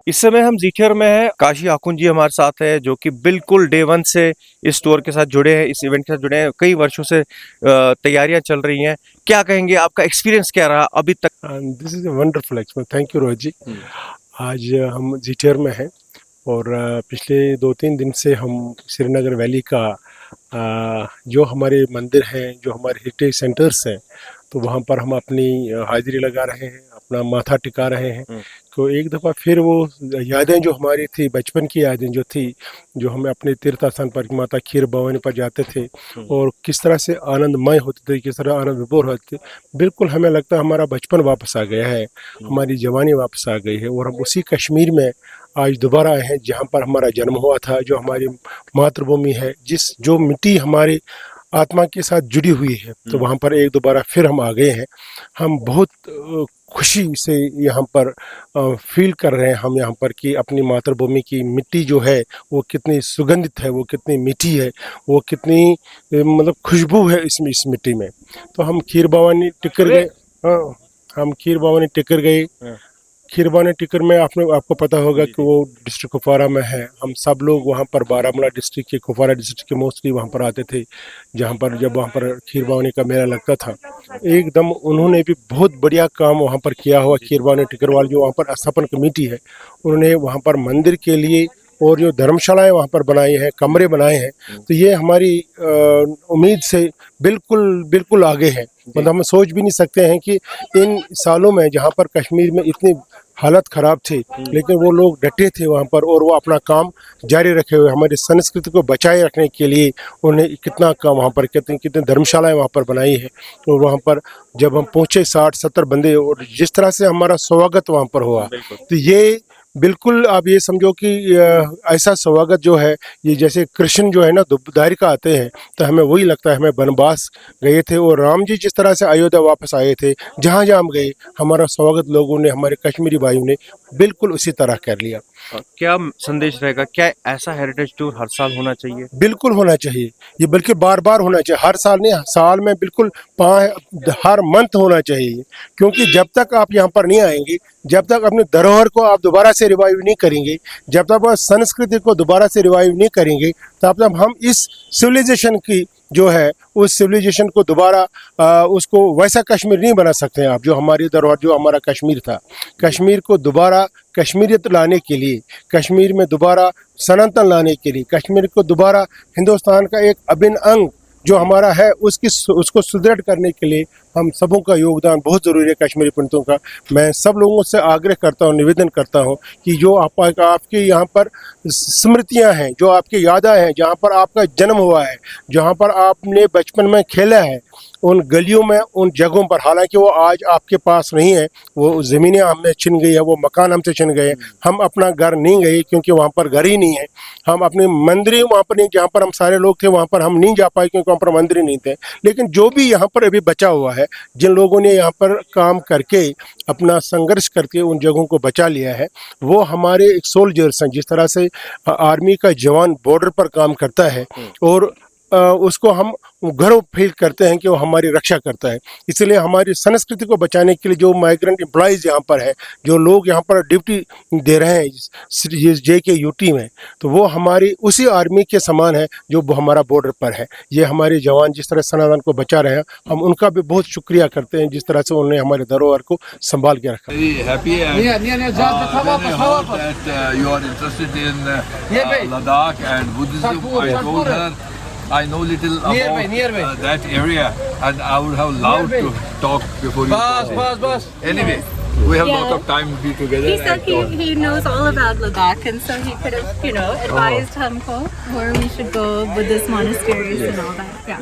इस समय हम जीठियर में हैं। काशी आखुन जी हमारे साथ है, जो कि बिल्कुल डे वन से इस टूर के साथ जुड़े हैं, इस इवेंट के साथ जुड़े हैं। कई वर्षों से तैयारियां चल रही हैं। क्या कहेंगे, आपका एक्सपीरियंस क्या रहा अभी तक? This is a wonderful experience. Thank you Rohit ji. आज हम जीठियर में हैं और पिछले 2-3 दिन से हम श्रीनगर वैली का जो हमारे मंदिर हैं, जो हमारे हेरिटेज सेंटर्स हैं, तो वहाँ पर हम अपनी हाजिरी लगा रहे हैं, अपना माथा टिका रहे हैं। तो एक दफ़ा फिर वो यादें जो हमारी थी, बचपन की यादें जो थी, जो हमें अपने तीर्थ स्थान पर माता खीर भवानी पर जाते थे और किस तरह से आनंदमय होते थे, किस तरह आनंद विभोर होते थे, बिल्कुल हमें लगता है हमारा बचपन वापस आ गया है, हमारी जवानी वापस आ गई है। और हम उसी कश्मीर में आज दोबारा आए हैं जहाँ पर हमारा जन्म हुआ था, जो हमारी मातृभूमि है, जो मिट्टी हमारी आत्मा के साथ जुड़ी हुई है। तो वहाँ पर एक दोबारा फिर हम आ गए हैं। हम बहुत खुशी से यहाँ पर फील कर रहे हैं हम यहाँ पर कि अपनी मातृभूमि की मिट्टी जो है वो कितनी सुगंधित है, वो कितनी मीठी है, वो कितनी मतलब खुशबू है इस मिट्टी में। तो हम खीर भवानी टिकर गए। हाँ, हम खीर भवानी टिकर गए। खीर भवानी टिकर में आपको पता होगा कि वो डिस्ट्रिक्ट कुपवारा में है। हम सब लोग वहाँ पर बारामूला डिस्ट्रिक्ट के, कुपवारा डिस्ट्रिक्ट के मोस्टली वहाँ पर आते थे, जहाँ पर जब वहाँ पर खीर भवानी का मेला लगता था। एकदम उन्होंने भी बहुत बढ़िया काम वहाँ पर किया हुआ। खीर भवानी टिकर वाले जो वहाँ पर स्थापन कमेटी है, उन्होंने वहाँ पर मंदिर के लिए और जो धर्मशालाएं वहाँ पर बनाई हैं, कमरे बनाए हैं, तो ये हमारी उम्मीद से बिल्कुल आगे है। मतलब हम सोच भी नहीं सकते हैं कि इन सालों में जहाँ पर कश्मीर में इतनी हालत ख़राब थी, लेकिन वो लोग डटे थे वहाँ पर और वो अपना काम जारी रखे हुए, हमारी संस्कृति को बचाए रखने के लिए उन्हें कितना काम वहाँ पर, कितने धर्मशालाएं वहाँ पर बनाई है। और वहाँ पर जब हम पहुँचे 60-70 बंदे, और जिस तरह से हमारा स्वागत वहाँ पर हुआ, तो ये बिल्कुल आप ये समझो कि ऐसा स्वागत जो है, ये जैसे कृष्ण जो है ना द्वारिका आते हैं, तो हमें वही लगता है हमें वनवास गए थे और राम जी जिस तरह से अयोध्या वापस आए थे, जहाँ जहाँ हम गए हमारा स्वागत लोगों ने, हमारे कश्मीरी भाइयों ने बिल्कुल उसी तरह कर लिया। क्या संदेश रहेगा? क्या ऐसा हेरिटेज टूर हर साल होना चाहिए? बिल्कुल होना चाहिए, ये बल्कि बार बार होना चाहिए, हर साल नहीं, साल में बिल्कुल हर मंथ होना चाहिए। क्योंकि जब तक आप यहाँ पर नहीं आएंगे, जब तक अपने धरोहर को आप दोबारा से रिवाइव नहीं करेंगे, जब तक आप संस्कृति को दोबारा से रिवाइव नहीं करेंगे, तब तक हम इस सिविलाइजेशन की जो है उस सिविलाइजेशन को दोबारा उसको वैसा कश्मीर नहीं बना सकते हैं आप, जो हमारी धरोहर, जो हमारा कश्मीर था। कश्मीर को दोबारा कश्मीरियत लाने के लिए, कश्मीर में दोबारा सनातन लाने के लिए, कश्मीर को दोबारा हिंदुस्तान का एक अभिन्न अंग जो हमारा है उसको सुदृढ़ करने के लिए हम सबों का योगदान बहुत ज़रूरी है, कश्मीरी पंडितों का। मैं सब लोगों से आग्रह करता हूँ, निवेदन करता हूँ कि जो आपके यहाँ पर स्मृतियाँ हैं, जो आपकी यादें हैं, जहाँ पर आपका जन्म हुआ है, जहाँ पर आपने बचपन में खेला है, उन गलियों में, उन जगहों पर, हालांकि वो आज आपके पास नहीं है, वो ज़मीनें हमने छिन गई है, वो मकान हमसे छिन गए हैं, हम अपना घर नहीं गए क्योंकि वहाँ पर घर ही नहीं है। हम अपने मंदिर वहाँ पर नहीं, जहाँ पर हम सारे लोग थे वहाँ पर हम नहीं जा पाए क्योंकि वहाँ पर मंदिर ही नहीं थे। लेकिन जो भी यहाँ पर अभी बचा हुआ है, जिन लोगों ने यहाँ पर काम करके, अपना संघर्ष करके उन जगहों को बचा लिया है, वो हमारे एक सोल्जर्स हैं। जिस तरह से आर्मी का जवान बॉर्डर पर काम करता है और उसको हम गर्व फील करते हैं कि वो हमारी रक्षा करता है। इसलिए हमारी संस्कृति को बचाने के लिए जो माइग्रेंट एम्प्लॉयज़ यहाँ पर है, जो लोग यहाँ पर ड्यूटी दे रहे हैं JKUT में, तो वो हमारी उसी आर्मी के समान है जो हमारा बॉर्डर पर है। ये हमारे जवान जिस तरह सनातन को बचा रहे हैं, हम उनका भी बहुत शुक्रिया करते हैं, जिस तरह से उन्होंने हमारे धरोहर को संभाल के रखा। I know little about that area, and I would have loved to talk before you. Bas. Anyway, we have lot of time to be together. He said he knows all about Ladakh, and so he could have, advised Humko where we should go, Buddhist monasteries and all that. Yeah.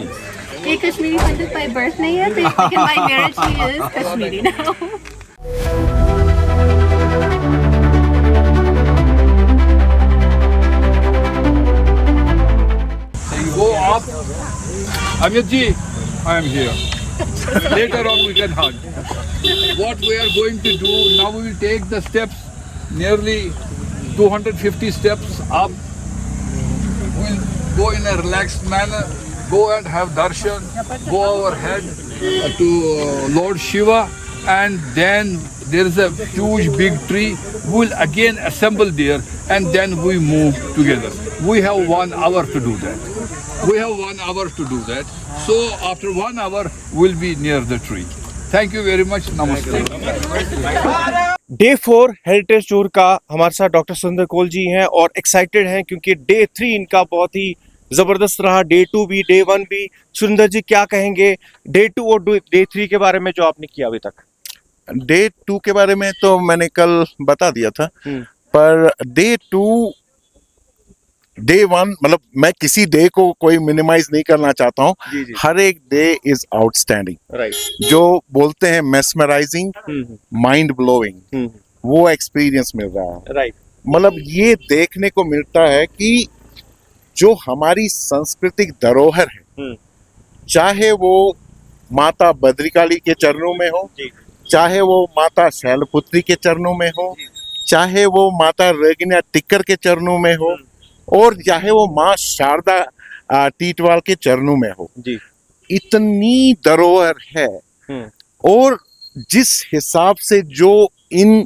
Ye Kashmiri Pandit by birth nahi hai, lekin by marriage he is Kashmiri now. Go up. Amit ji, I am here. Later on we can hug. What we are going to do, now we will take the steps nearly 250 steps up. We'll go in a relaxed manner, go and have darshan, go overhead to Lord Shiva, and then there is a huge big tree. We'll again assemble there, and then we move together. We have 1 hour to do that. We have 1 hour to do that. So after 1 hour, we'll be near the tree. Thank you very much. Namaste. Day 4 heritage tour का हमारे साथ doctor सुंदर कोल जी हैं और excited हैं क्योंकि day 3 इनका बहुत ही जबरदस्त रहा, डे 2 भी, डे 1 भी। सुंदर जी क्या कहेंगे डे 2 और डे 3 के बारे में जो आपने किया अभी तक? डे 2 के बारे में तो मैंने कल बता दिया था, पर डे 2 डे 1 मतलब मैं किसी डे को कोई मिनिमाइज नहीं करना चाहता हूँ। जी, जी। हर एक डे इज आउटस्टैंडिंग, राइट। जो बोलते हैं मेस्मराइजिंग, माइंड ब्लोइंग, वो एक्सपीरियंस मिल रहा है। राइट। मतलब ये देखने को मिलता है कि जो हमारी सांस्कृतिक धरोहर है, चाहे वो माता बद्रिकाली के चरणों में हो, चाहे वो माता शैलपुत्री के चरणों में हो, चाहे वो माता रेगिना टिक्कर के चरणों में हो, और चाहे वो माँ शारदा टीटवाल के चरणों में हो, जी। इतनी धरोहर है। और जिस हिसाब से जो इन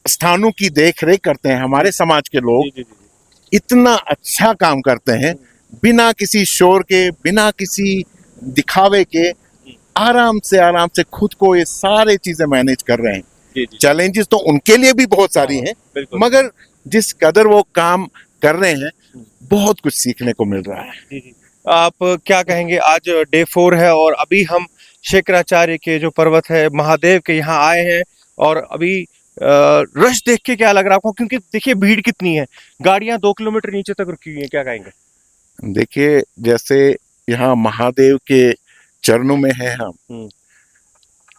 स्थानों की देख रेख करते हैं हमारे समाज के लोग, जी, जी, जी। इतना अच्छा काम करते हैं, बिना किसी शोर के, बिना किसी दिखावे के, आराम से खुद को ये सारे चीजें मैनेज कर रहे हैं। चैलेंजेस तो उनके लिए भी बहुत सारी हैं, मगर जिस कदर वो काम कर रहे हैं, बहुत कुछ सीखने को मिल रहा है। आप क्या कहेंगे? आज डे 4 है और अभी हम शंकराचार्य के जो पर्वत है महादेव के यहाँ आए हैं, और अभी रश देख के क्या लग रहा है आपको? क्योंकि देखिए भीड़ कितनी है, गाड़ियां 2 किलोमीटर नीचे तक रुकी हुई हैं, क्या कहेंगे? देखिए, जैसे यहाँ महादेव के चरणों में है हम,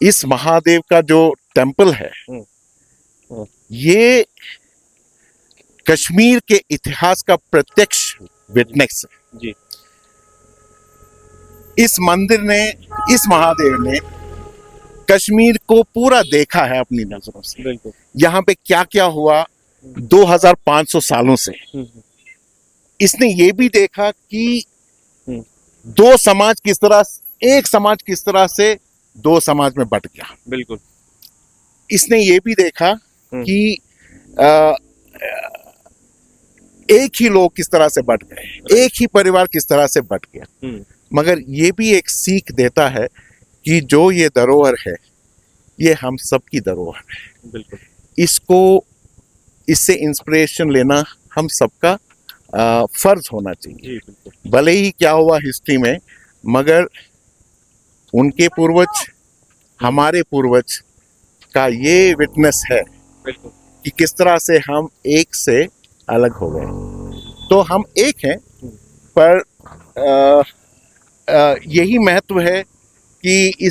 इस महादेव का जो टेम्पल है, ये कश्मीर के इतिहास का प्रत्यक्ष विटनेस है। जी। इस मंदिर ने, इस महादेव ने कश्मीर को पूरा देखा है अपनी नजरों से। बिल्कुल। यहाँ पे क्या क्या हुआ 2500 सालों से। इसने ये भी देखा कि दो समाज किस तरह, एक समाज किस तरह से दो समाज में बट गया। बिल्कुल। इसने ये भी देखा कि एक ही लोग किस तरह से बट गए, एक ही परिवार किस तरह से बट गया। मगर ये भी एक सीख देता है कि जो ये धरोहर है, ये हम सबकी धरोहर है। बिल्कुल। इससे इंस्पिरेशन लेना हम सबका फर्ज होना चाहिए। भले ही क्या हुआ हिस्ट्री में, मगर उनके पूर्वज, हमारे पूर्वज का ये विटनेस है कि किस तरह से हम एक से अलग हो गए। तो हम एक हैं, पर यही महत्व है कि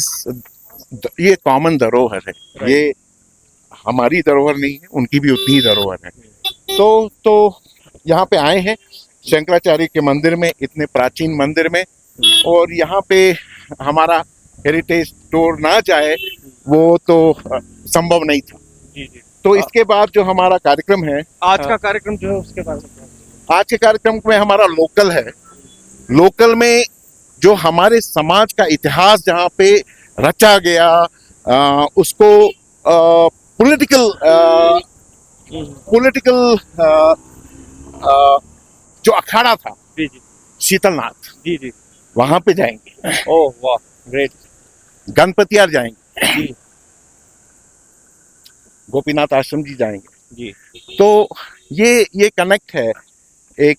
ये कॉमन धरोहर है। ये हमारी धरोहर नहीं है, उनकी भी उतनी ही धरोहर है। तो यहाँ पे आए हैं शंकराचार्य के मंदिर में, इतने प्राचीन मंदिर में, और यहाँ पे हमारा हेरिटेज टूर ना जाए वो तो संभव नहीं था। तो इसके बाद जो हमारा कार्यक्रम है, आज का कार्यक्रम जो है उसके बारे में, आज के कार्यक्रम में हमारा लोकल है। लोकल में जो हमारे समाज का इतिहास जहाँ पे रचा गया, उसको पॉलिटिकल जो अखाड़ा था, शीतलनाथ, वहां पे जाएंगे। ओह वाह, ग्रेट। गणपतियार जाएंगे, गोपीनाथ आश्रम जी जाएंगे। तो ये कनेक्ट है एक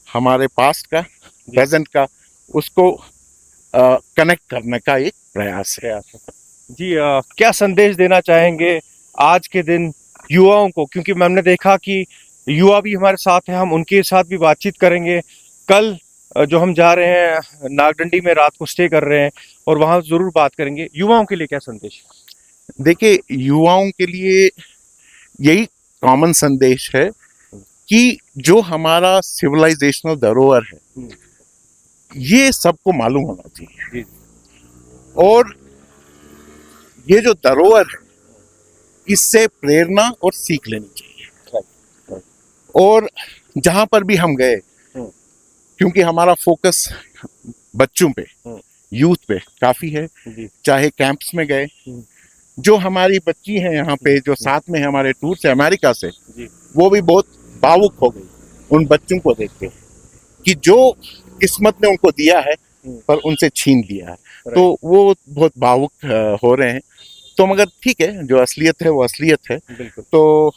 हमारे पास्ट का, प्रेजेंट का, उसको कनेक्ट करने का एक प्रयास है। जी, क्या संदेश देना चाहेंगे आज के दिन युवाओं को? क्योंकि हमने देखा कि युवा भी हमारे साथ हैं, हम उनके साथ भी बातचीत करेंगे। कल जो हम जा रहे हैं नागडंडी में, रात को स्टे कर रहे हैं, और वहां जरूर बात करेंगे। युवाओं के लिए क्या संदेश? देखिए, युवाओं के लिए यही कॉमन संदेश है कि जो हमारा सिविलाइजेशनल धरोहर है, ये सबको मालूम होना चाहिए। और ये जो धरोहर है, इससे प्रेरणा और सीख लेनी चाहिए। और जहां पर भी हम गए, क्योंकि हमारा फोकस बच्चों पे, यूथ पे काफी है, चाहे कैंप्स में गए, जो हमारी बच्ची हैं यहाँ पे जो साथ में हमारे टूर से अमेरिका से, वो भी बहुत भावुक हो गई उन बच्चों को देख के कि जो किस्मत ने उनको दिया है पर उनसे छीन लिया है, तो वो बहुत भावुक हो रहे हैं। तो मगर ठीक है, जो असलियत है वो असलियत है। तो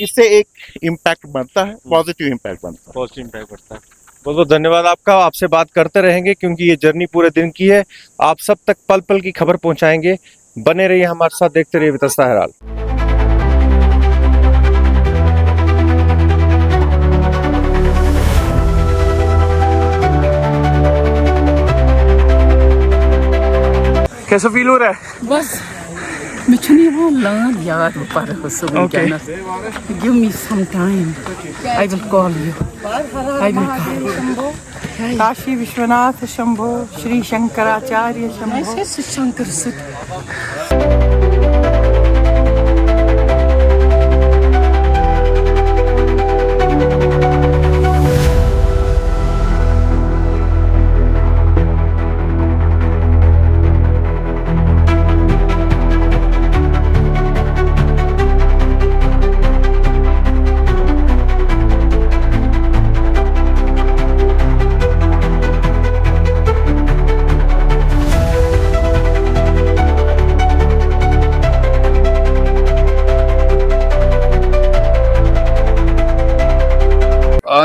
इससे एक इम्पैक्ट बनता है, पॉजिटिव इम्पैक्ट बनता है। पॉजिटिव इम्पैक्ट पड़ता है। बहुत बहुत धन्यवाद आपका। आपसे बात करते रहेंगे क्योंकि ये जर्नी पूरे दिन की है। आप सब तक पल पल की खबर पहुंचाएंगे। बने रहिए हमारे साथ, देखते रहिए वितस्ता हेराल्ड। कैसा फील हो रहा है? बस Michani learn yard para so Okay. Give me some time. I will call you. I will call. Kashi Vishwanath Shambho, Shri Shankaracharya Shambho. I said Shankar Sut.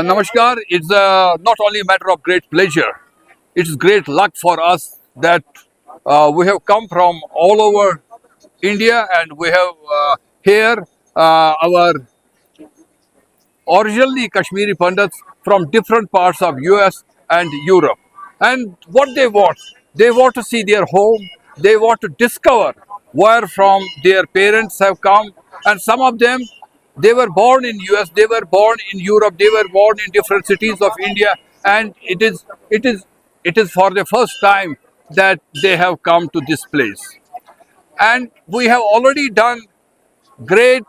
Namaskar. It's not only a matter of great pleasure, it's great luck for us that we have come from all over India, and we have here our originally Kashmiri Pandits from different parts of US and Europe. And what they want to see their home, they want to discover where from their parents have come, and some of them, they were born in US, they were born in Europe, they were born in different cities of India, and it is for the first time that they have come to this place. And we have already done great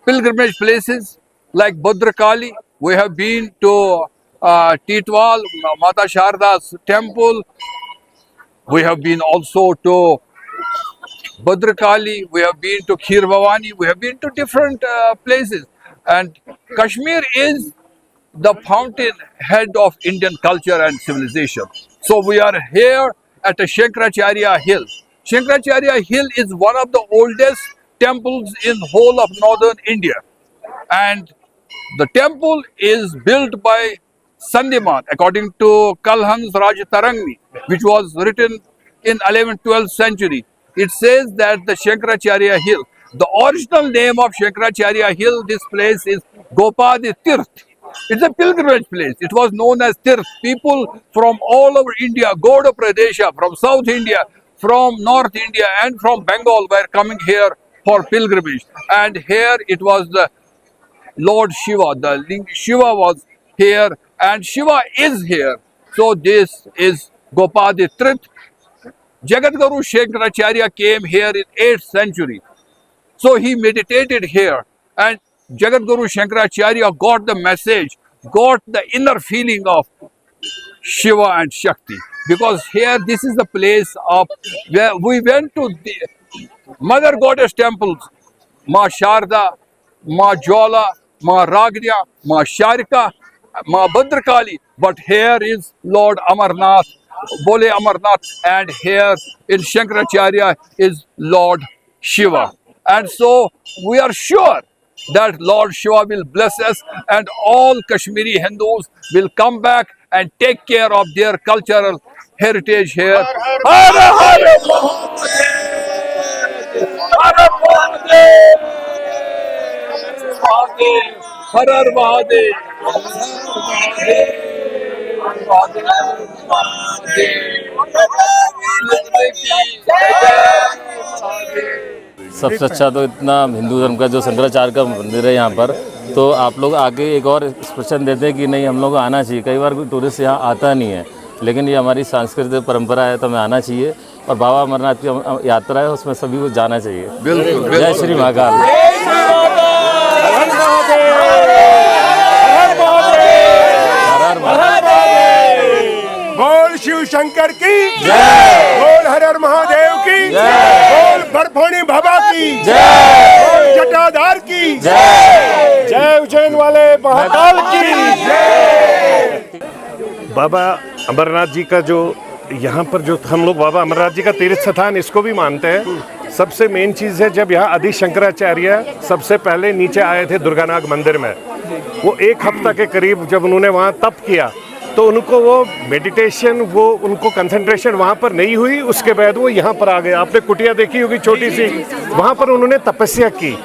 pilgrimage places like Bhadrakali. We have been to Titwal, Mata Sharda's temple. We have been also to Bhadrakali. We have been to Kheer Bhavani. We have been to different places. And Kashmir is the fountainhead of Indian culture and civilization. So we are here at a Shankaracharya Hill. Shankaracharya Hill is one of the oldest temples in whole of northern India. And the temple is built by Sandhiman according to Kalhans Rajtarangni, which was written in 11th, 12th century. It says that the Shankaracharya Hill, the original name of Shankaracharya Hill, this place is Gopadi Tirth. It's a pilgrimage place. It was known as Tirth. People from all over India, Gauda Pradesha, from South India, from North India and from Bengal were coming here for pilgrimage. And here it was the Lord Shiva, the Shiva was here and Shiva is here. So this is Gopadi Tirth. Jagadguru Shankaracharya came here in 8th century. So he meditated here and Jagadguru Shankaracharya got the message, got the inner feeling of Shiva and Shakti. Because here this is the place of where we went to the mother goddess temples, Ma Sharda, Ma Jwala, Ma Ragnya, Ma Sharika, Ma Bhadrakali. But here is Lord Amarnath, Bole Amarnath, and here in Shankaracharya is Lord Shiva. And so we are sure that Lord Shiva will bless us and all Kashmiri Hindus will come back and take care of their cultural heritage here. Har Har Mahadev! Har Mahadev! Har Har Mahadev! सबसे अच्छा तो इतना हिंदू धर्म का जो शंकराचार्य का मंदिर है यहाँ पर, तो आप लोग आके एक और एक्सप्रेशन देते हैं कि नहीं हम लोग को आना चाहिए। कई बार कोई टूरिस्ट यहाँ आता नहीं है, लेकिन ये हमारी सांस्कृतिक परंपरा है तो हमें आना चाहिए। और बाबा अमरनाथ की यात्रा है, उसमें सभी को जाना चाहिए। बिल्कुल जय बिल्कुल। श्री महाकाल। हर हर महादेव। बोल शिव शंकर की जय, बोल हर हर महादेव की जय, बोल बर्फानी बाबा की जय, बोल जटाधार की जय, जय उज्जैन वाले महाकाल की जय। बाबा अमरनाथ जी का जो यहाँ पर जो हम लोग बाबा अमरनाथ जी का तीर्थ स्थान इसको भी मानते हैं। सबसे मेन चीज़ है जब यहाँ आदि शंकराचार्य सबसे पहले नीचे आए थे दुर्गानाग मंदिर में, वो 1 हफ्ता के करीब जब उन्होंने वहाँ तप किया तो उनको वो मेडिटेशन, वो उनको कंसंट्रेशन वहाँ पर नहीं हुई। उसके बाद वो यहाँ पर आ गए। आपने कुटिया देखी होगी छोटी सी, वहाँ पर उन्होंने तपस्या की,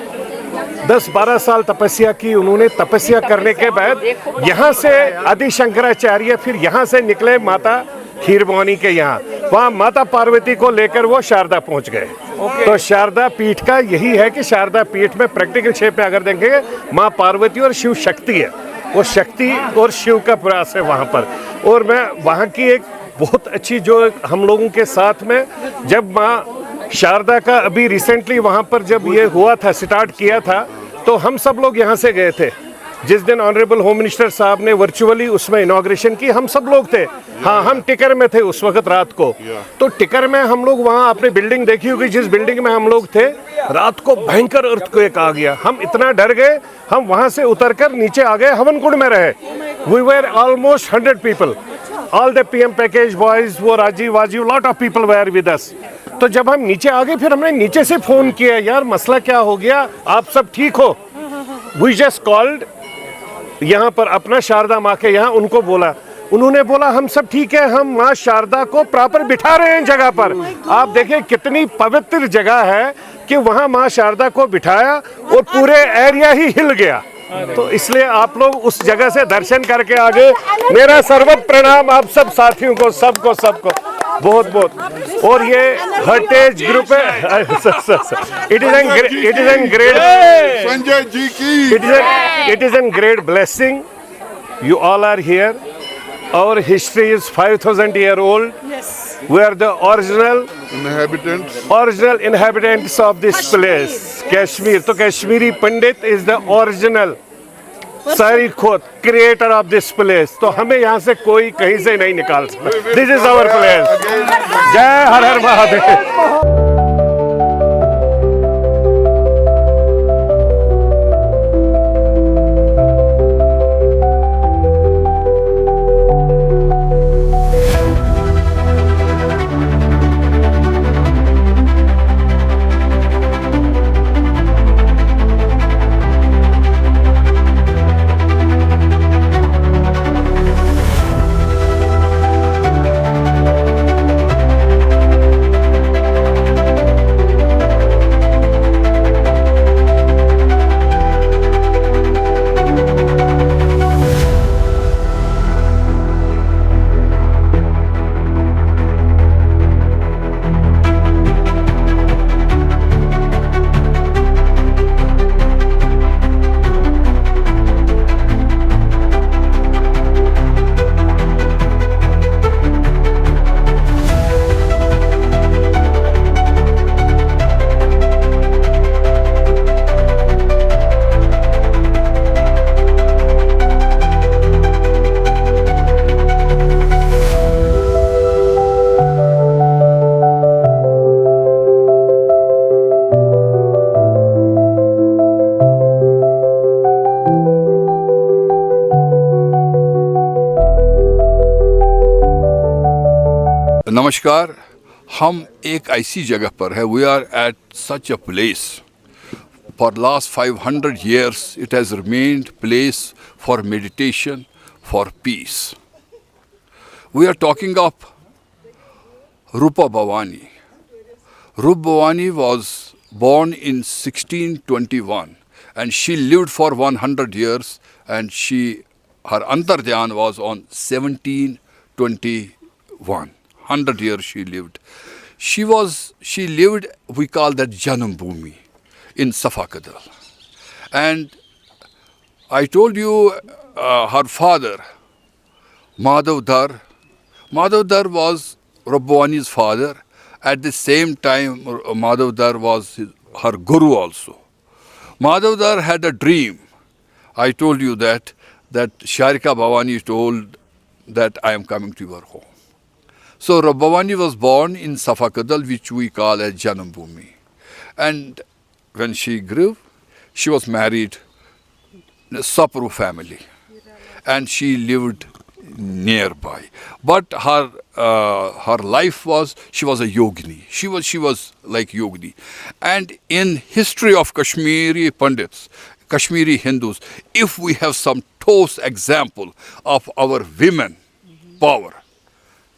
10-12 साल तपस्या की उन्होंने। तपस्या करने के बाद यहाँ से आदि शंकराचार्य फिर यहाँ से निकले माता खीरभवानी के यहाँ, वहाँ माता पार्वती को लेकर वो शारदा पहुँच गए। तो शारदा पीठ का यही है कि शारदा पीठ में प्रैक्टिकल शेप में अगर देखेंगे माँ पार्वती और शिव शक्ति है, वो शक्ति और शिव का प्रयास है वहाँ पर। और मैं वहाँ की एक बहुत अच्छी जो हम लोगों के साथ में जब माँ शारदा का अभी रिसेंटली वहाँ पर जब ये हुआ था, स्टार्ट किया था, तो हम सब लोग यहाँ से गए थे। जिस दिन ऑनरेबल होम मिनिस्टर साहब ने वर्चुअली उसमें इनॉग्रेशन की, हम सब लोग थे। हाँ, हम टिकर में थे उस वक्त रात को। तो टिकर में हम लोग वहाँ आपने बिल्डिंग देखी होगी, जिस बिल्डिंग में हम लोग थे, रात को भयंकर अर्थक्वेक आ गया। हम इतना डर गए, हम वहाँ से उतरकर नीचे आ गए, हवन कुंड में रहे। We were almost 100 people, all the PM package boys, वो राजीव वाजीव, lot of people were with us. तो जब हम नीचे आ गए फिर हमने नीचे से फोन किया, यार मसला क्या हो गया, आप सब ठीक हो? वी जस्ट कॉल्ड यहाँ पर अपना शारदा माँ के यहाँ, उनको बोला, उन्होंने बोला हम सब ठीक है, हम माँ शारदा को प्रॉपर बिठा रहे हैं जगह पर। आप देखिए कितनी पवित्र जगह है कि वहाँ माँ शारदा को बिठाया और पूरे एरिया ही हिल गया। तो इसलिए आप लोग उस जगह से दर्शन करके आ गए। मेरा सर्वत प्रणाम आप सब साथियों को, सबको बहुत बहुत। और ये हर्टेज ग्रुप है, it is an great Sanjay ji की it is a great blessing. You all are here. Our history is 5,000 year old. Yes. We are the original inhabitants. of this place, Kashmir. So Kashmiri Pandit is the original सारी खुद creator of this place. तो हमें यहाँ से कोई कहीं से नहीं निकाल सकता। This is our place. जय हर हर महादेव। नमस्कार, हम एक ऐसी जगह पर है, we are at such a place. For last 500 years it has remained place for meditation, for peace. We are talking of Rupa Bhavani. Rupa Bhavani was born in 1621 and she lived for 100 years, and her Antardhyan was on 1721. 100 years she lived. She lived, we call that Janam Bhumi in Safakadal. And I told you her father, Madhav Dhar was Rupa Bhavani's father, At the same time, Madhavdar was her guru also. Madhavdar had a dream. I told you that Sharika Bhavani told that I am coming to your home. So Bhavani was born in Safakadal, which we call as Janambhumi. And when she grew, she was married in a Sapru family. And she lived nearby. But her life was, she was a yogini. She was like yogini. And in history of Kashmiri Pandits, Kashmiri Hindus, if we have some ठोस example of our women power,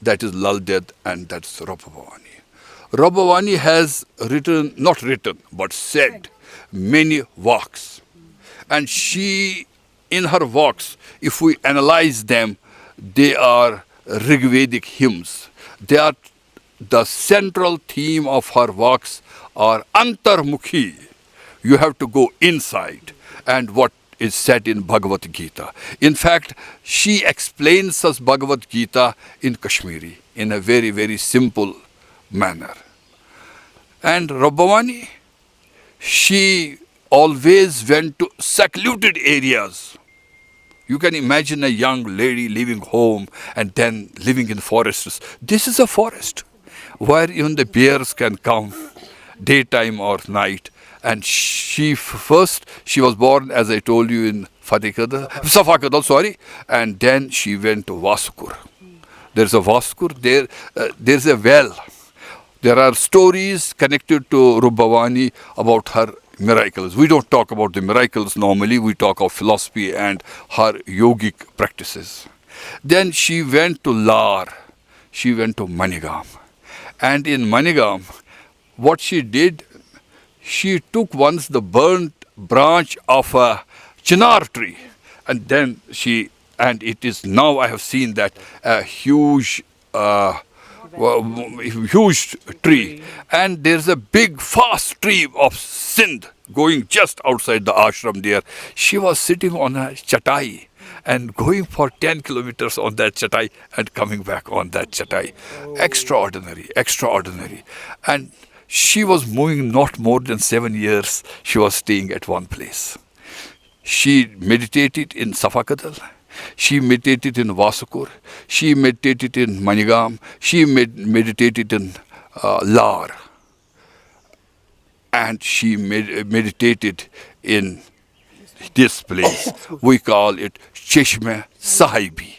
that is Lal Ded and that's Rabba Bhavani. Rabba Bhavani has written, not written, but said many works. And she, in her works, if we analyze them, they are Rigvedic hymns. They are the central theme of her works are Antarmukhi. You have to go inside and what is said in Bhagavad Gita. In fact, she explains us Bhagavad Gita in Kashmiri in a very, very simple manner. And Rabbavani, she always went to secluded areas. You can imagine a young lady leaving home and then living in forests. This is a forest where even the bears can come daytime or night. And she was born, as I told you, in Safakadal, sorry. And then she went to Vasukur. There's a Vasukur, there's a well. There are stories connected to Rubbavani about her miracles. We don't talk about the miracles normally, we talk of philosophy and her yogic practices. Then she went to Lar, she went to Manigam. And in Manigam, what she did, she took once the burnt branch of a chinar tree, and then and it is now I have seen that a huge tree, and there's a big fast tree of Sindh going just outside the ashram there. She was sitting on a chatai and going for 10 kilometers on that chatai and coming back on that chatai. Extraordinary, extraordinary. And she was moving not more than 7 years. She was staying at one place. She meditated in Safakadal. She meditated in Vasukur. She meditated in Manigam. She meditated in Lar. And she meditated in this place. We call it Cheshme Sahibi.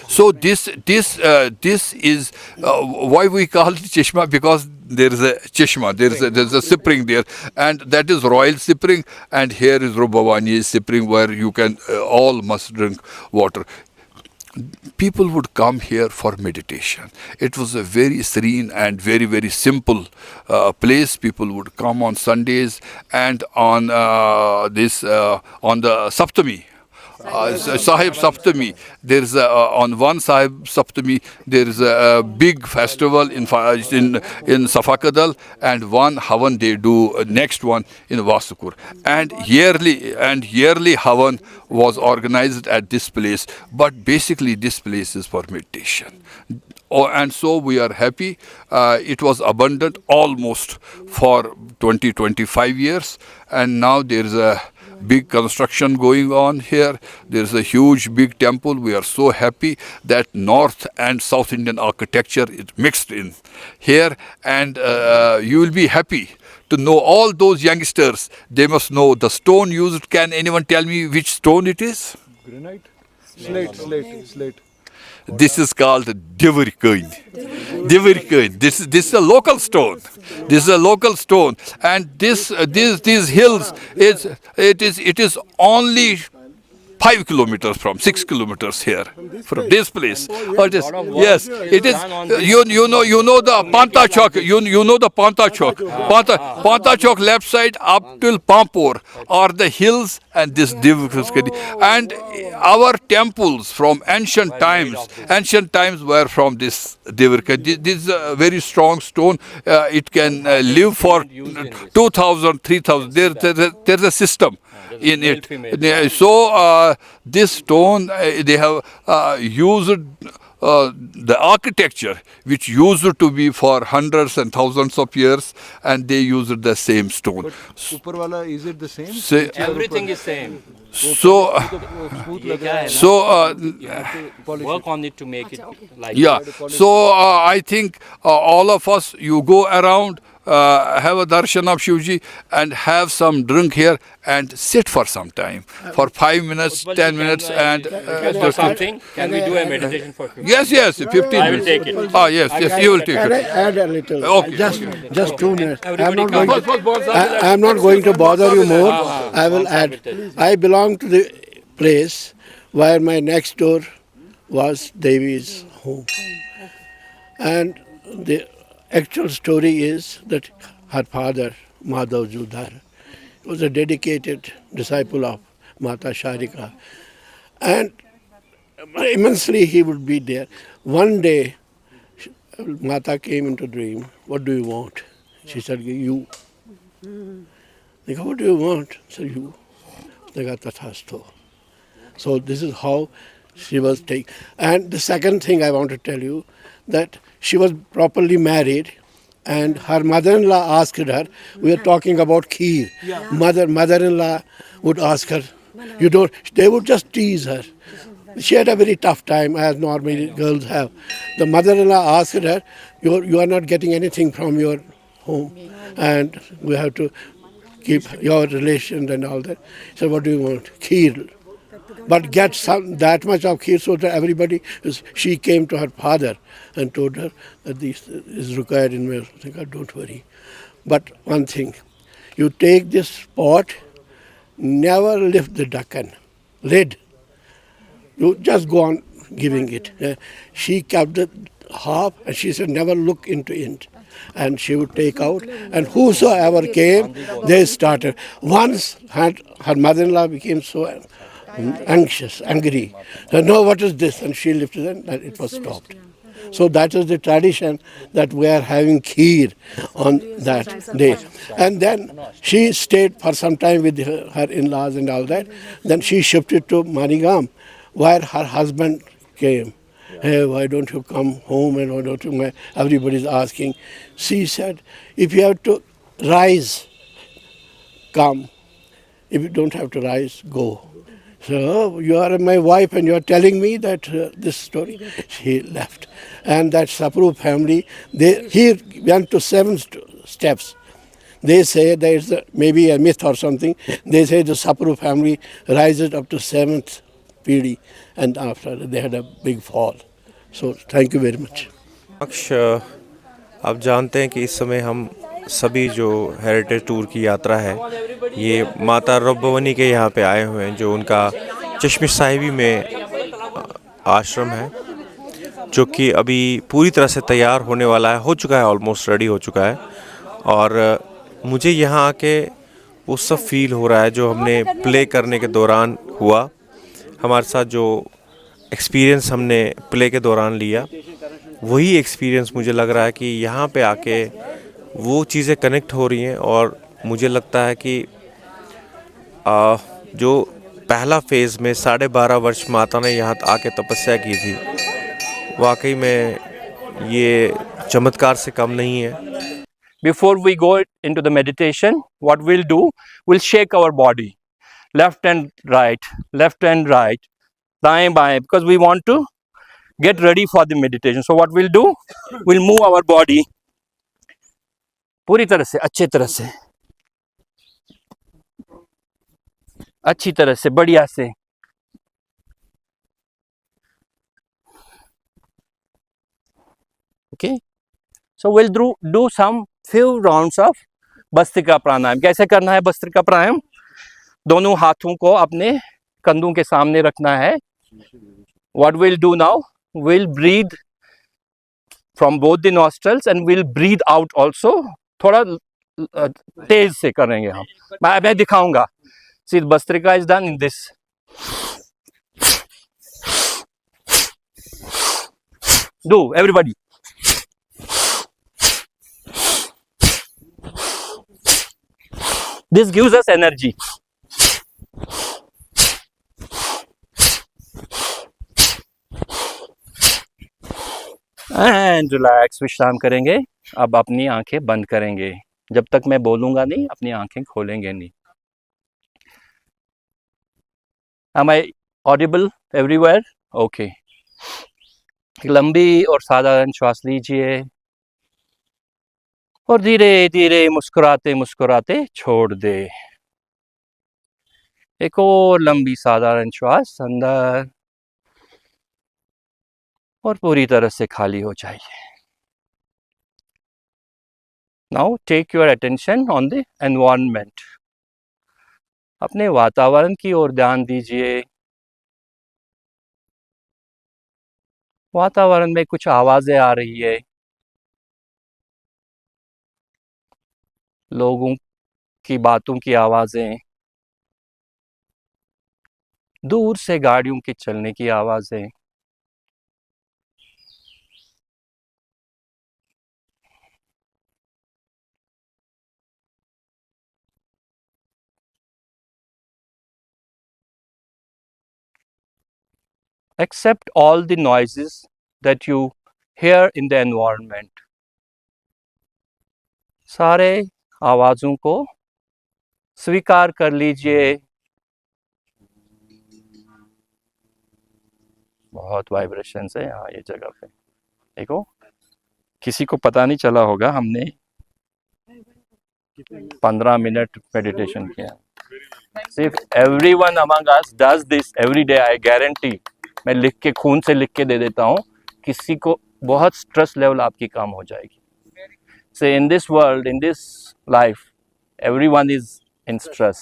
So this is why we call it Cheshma, because there is a Cheshma, there's a spring there, and that is royal spring, and here is Rubbavani spring where you can all must drink water. People would come here for meditation. It was a very serene and very, very simple place. People would come on Sundays and on on the Saptami. Sahib Saptami, there is on one Sahib Saptami there is a big festival in Safakadal, and one Havan they do next one in Vasukur, and yearly Havan was organized at this place. But basically this place is for meditation. And so we are happy. It was abundant almost for 20-25 years, and now there is a big construction going on here. There's a huge big temple. We are so happy that North and South Indian architecture is mixed in here, and you will be happy to know all those youngsters. They must know the stone used. Can anyone tell me which stone it is? Granite? Slate. This is called Divirkain. This is a local stone. This is a local stone, and these hills it is only 5 kilometers from 6 kilometers here from this place. Yes, it is. You know the Panta Chowk. You know the Panta Chowk. Panta Chowk left side up till Pampur are the hills, and this Divirkain. And our temples from ancient times were from this Divirkain. This is a very strong stone. It can live for 2,000, 3,000. There's a system in it. So this stone they have used the architecture which used to be for hundreds and thousands of years, and they used the same stone. ऊपर वाला is it the same? Say, Everything is same. so, smooth लग रहा है so Work on it to make it like yeah. So I think all of us, you go around, have a darshan of Shivji, and have some drink here, and sit for some time, for 5 minutes, 10 minutes, and for something. Can we do a meditation for you? yes, 15 I will minutes. take it. Ah, yes, you will take Can I it. add a little? Okay. Just 2 minutes. Everybody I'm not going to bother you more. I will add. I belong to the place where my next door was Devi's home. And the actual story is that her father, Madhav Judhar, was a dedicated disciple of Mata Sharika. And immensely he would be there. One day, Mata came into dream. What do you want? She said, you. They go, what do you want? I said, you. They got tathasto. So this is how she was taken. And the second thing I want to tell you, that she was properly married, and her mother-in-law asked her, we are talking about kheer. Mother-in-law would ask her, you don't, they would just tease her. She had a very tough time, as normally girls have. The mother-in-law asked her, you are not getting anything from your home, and we have to keep your relations and all that. So what do you want? Kheer. But get that much of kheer so that everybody, she came to her father and told her that this is required in my, I said, don't worry. But one thing, you take this pot, never lift the Deccan lid. You just go on giving it. She kept the half and she said, never look into it. And she would take out, and whosoever came, they started. Once her mother-in-law became so anxious, angry. Said, no, what is this? And she lifted it, and it was stopped. So that is the tradition that we are having kheer on that day. And then she stayed for some time with her in-laws and all that. Then she shifted to Marigam, where her husband came. Hey, why don't you come home and why don't you? Everybody's asking. She said, if you have to rise, come. If you don't have to rise, go. So you are my wife and you are telling me that this story. She left. And that Sapru family, he went to 7 steps. They say there is maybe a myth or something. They say the Sapru family rises up to 7th Pidi, and after they had a big fall. So thank you very much. आप जानते हैं कि इस समय हम सभी जो heritage tour की यात्रा है ये माता रब्बवनी के यहाँ पे आए हुए हैं, जो उनका चश्मे साहिबी में आश्रम है, जो कि अभी पूरी तरह से तैयार होने वाला है, हो चुका है, ऑलमोस्ट रेडी हो चुका है। और मुझे यहाँ आके वो सब फील हो रहा है जो हमने प्ले करने के दौरान हुआ, हमारे साथ जो एक्सपीरियंस हमने प्ले के दौरान लिया, वही एक्सपीरियंस मुझे लग रहा है कि यहाँ पे आके वो चीज़ें कनेक्ट हो रही हैं। और मुझे लगता है कि जो पहला फेज़ में 12.5 वर्ष माता ने यहाँ आके तपस्या की थी, वाकई में ये चमत्कार से कम नहीं है। Before we go into the meditation, what we'll do, we'll shake our body, left and right, दाएं बाएं, because we want to get ready for the meditation. So what we'll do, we'll move our body पूरी तरह से, अच्छी तरह से, बढ़िया से। Okay, so we'll do some few rounds of bhastrika प्राणायाम। कैसे करना है भस्त्रिका प्राणायाम? दोनों हाथों को अपने कंधों के सामने रखना है। What we'll do now, we'll breathe from both the nostrils and we'll breathe out also. थोड़ा तेज से करेंगे हम, मैं दिखाऊंगा। See, bhastrika is done in this. Do everybody. This gives us energy. And relax विश्राम करेंगे। अब अपनी आंखें बंद करेंगे, जब तक मैं बोलूँगा नहीं अपनी आंखें खोलेंगे नहीं। Am I audible everywhere? Okay. लंबी और साधारण श्वास लीजिए और धीरे धीरे मुस्कुराते मुस्कुराते छोड़ दे। एक और लंबी साधारण श्वास अंदर और पूरी तरह से खाली हो जाइए। Now take your attention on the environment. अपने वातावरण की ओर ध्यान दीजिए। वातावरण में कुछ आवाजें आ रही है, लोगों की बातों की आवाजें, दूर से गाड़ियों के चलने की आवाजें, accept all the noises that you hear in the environment. सारे आवाज़ों को स्वीकार कर लीजिए। बहुत वाइब्रेशंस है यहाँ ये जगह पे, देखो किसी को पता नहीं चला होगा हमने 15 मिनट मेडिटेशन किया। सिर्फ everyone among us does this every day, I guarantee। मैं लिख के खून से लिख के दे देता हूँ, किसी को बहुत स्ट्रेस लेवल आपकी कम हो जाएगी। So in this world, in this life, everyone is in stress।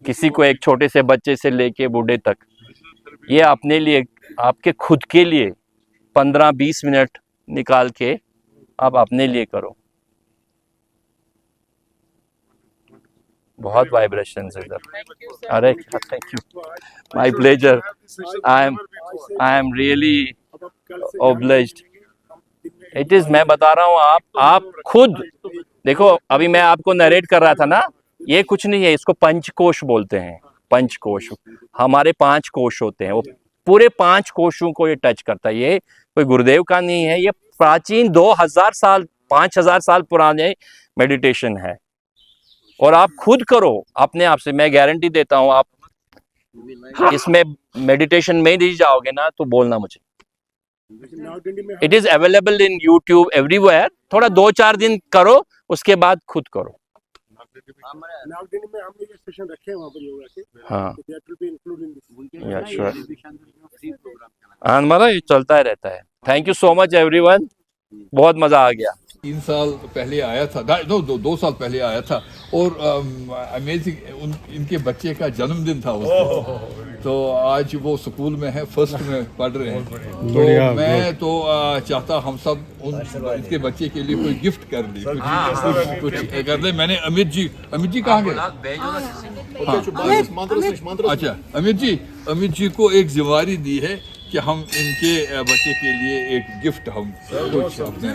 किसी को एक छोटे से बच्चे से लेके बूढ़े तक, ये अपने लिए, आपके खुद के लिए 15-20 मिनट निकाल के आप अपने लिए करो। बहुत वाइब्रेशंस है इधर। अरे thank you, my pleasure. I am really obliged. It is, मैं बता रहा हूँ, आप खुद देखो, अभी मैं आपको नरेट कर रहा था ना, ये कुछ नहीं है, इसको पंचकोश बोलते हैं। पंचकोश, हमारे 5 कोश होते हैं, वो पूरे 5 कोशों को ये टच करता है। ये कोई गुरुदेव का नहीं है, ये प्राचीन 2000 साल 5000 साल पुराने मेडिटेशन है। और आप खुद करो अपने आप से, मैं गारंटी देता हूँ, आप इसमें मेडिटेशन में नहीं जाओगे ना तो बोलना मुझे। It is available in YouTube everywhere. थोड़ा 2-4 दिन करो, उसके बाद खुद करो। नागदिनी में हमने ये सेशन रखे हैं वहाँ पर योगा के। हाँ, तो that will be included in this। या श्योर। हमारा ये चलता ही रहता है। Thank you so much everyone, बहुत मजा आ गया। 3 साल पहले आया था, 2 साल पहले आया था, और अमेजिंग, इनके बच्चे का जन्मदिन था उस दिन। तो आज वो स्कूल में है, फर्स्ट में पढ़ रहे हैं। तो मैं तो चाहता हम सब इनके बच्चे के लिए कोई गिफ्ट कर दी, कुछ कर दे। मैंने अमित जी कहाँ गए? अच्छा, अमित जी को एक जिम्मेदारी दी है कि हम इनके बच्चे के लिए एक गिफ्ट हम कुछ अपने